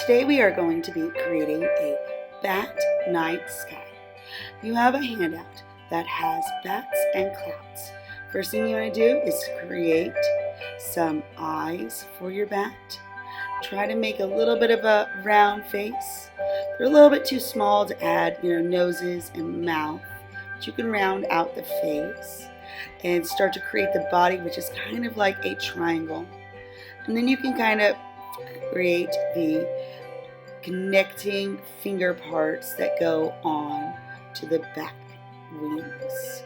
Today we are going to be creating a bat night sky. You have a handout that has bats and clouds. First thing you want to do is create some eyes for your bat. Try to make a little bit of a round face. They're a little bit too small to add, noses and mouth, but you can round out the face and start to create the body, which is kind of like a triangle. And then you can kind of create the connecting finger parts that go on to the back wings.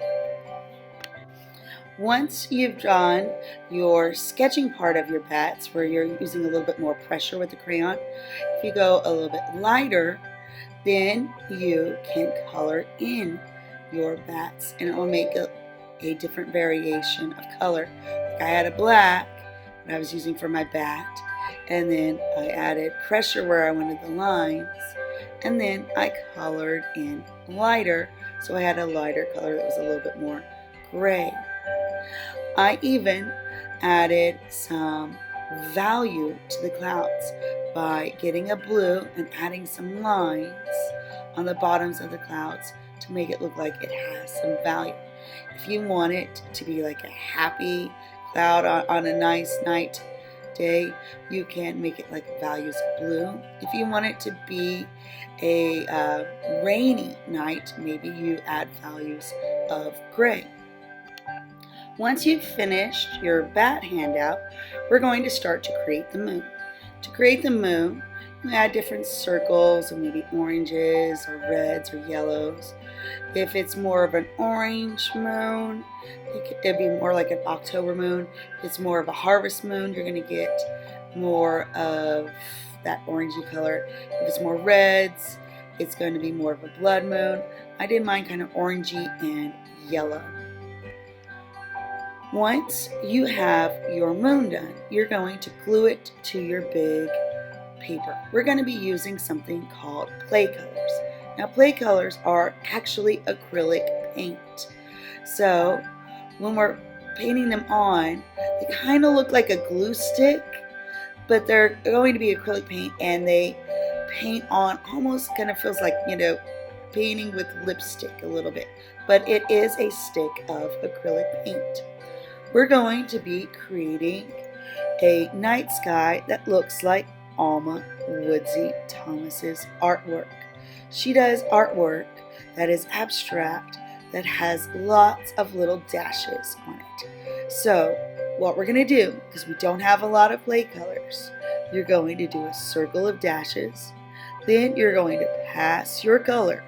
Once you've done your sketching part of your bats, where you're using a little bit more pressure with the crayon, if you go a little bit lighter, then you can color in your bats, and it will make a different variation of color. Like I had a black that I was using for my bat, and then I added pressure where I wanted the lines, and then I colored in lighter, so I had a lighter color that was a little bit more gray. I even added some value to the clouds by getting a blue and adding some lines on the bottoms of the clouds to make it look like it has some value. If you want it to be like a happy cloud on a nice night day, you can make it like values blue. If you want it to be a rainy night, maybe you add values of gray. Once you've finished your bat handout, we're going to start to create the moon. To create the moon, you add different circles of maybe oranges or reds or yellows. If it's more of an orange moon, it'd be more like an October moon. If it's more of a harvest moon, you're going to get more of that orangey color. If it's more reds, it's going to be more of a blood moon. I did mine kind of orangey and yellow. Once you have your moon done, you're going to glue it to your big paper. We're going to be using something called play colors. Now, play colors are actually acrylic paint. So when we're painting them on, they kind of look like a glue stick, but they're going to be acrylic paint, and they paint on almost kind of feels like, painting with lipstick a little bit, but it is a stick of acrylic paint. We're going to be creating a night sky that looks like Alma Woodsy Thomas's artwork. She does artwork that is abstract, that has lots of little dashes on it. So what we're going to do, because we don't have a lot of play colors, you're going to do a circle of dashes. Then you're going to pass your color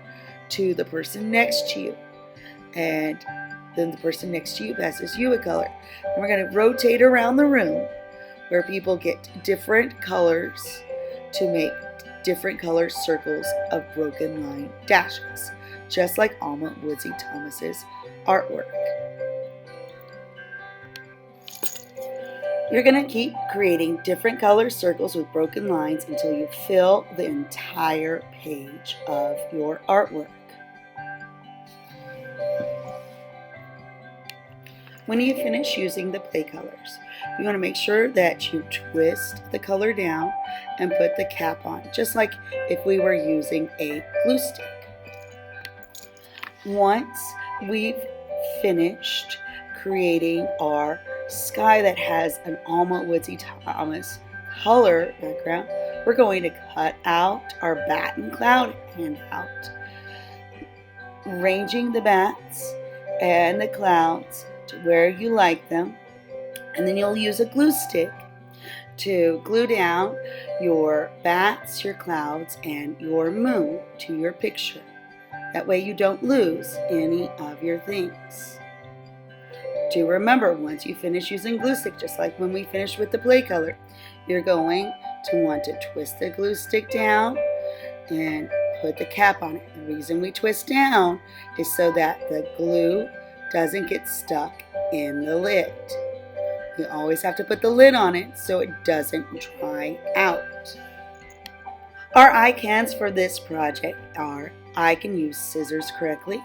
to the person next to you, and then the person next to you passes you a color. And we're going to rotate around the room where people get different colors to make different color circles of broken line dashes, just like Alma Woodsy Thomas's artwork. You're going to keep creating different color circles with broken lines until you fill the entire page of your artwork. When you finish using the play colors, you want to make sure that you twist the color down and put the cap on, just like if we were using a glue stick. Once we've finished creating our sky that has an Alma Woodsy Thomas color background, we're going to cut out our bat and cloud handout, arranging the bats and the clouds to where you like them, and then you'll use a glue stick to glue down your bats, your clouds, and your moon to your picture. That way you don't lose any of your things. Do remember, once you finish using glue stick, just like when we finished with the play color, you're going to want to twist the glue stick down and put the cap on it. The reason we twist down is so that the glue doesn't get stuck in the lid. You always have to put the lid on it so it doesn't dry out. Our icons for this project are: I can use scissors correctly,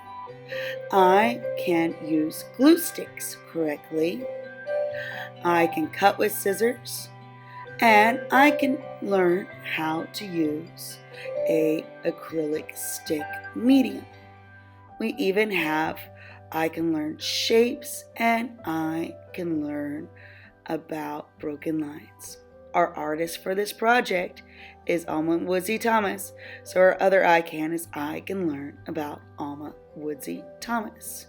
I can use glue sticks correctly, I can cut with scissors, And I can learn how to use a acrylic stick medium. We even have, I can learn shapes, and I can learn about broken lines. Our artist for this project is Alma Woodsy Thomas, so our other I can is I can learn about Alma Woodsy Thomas.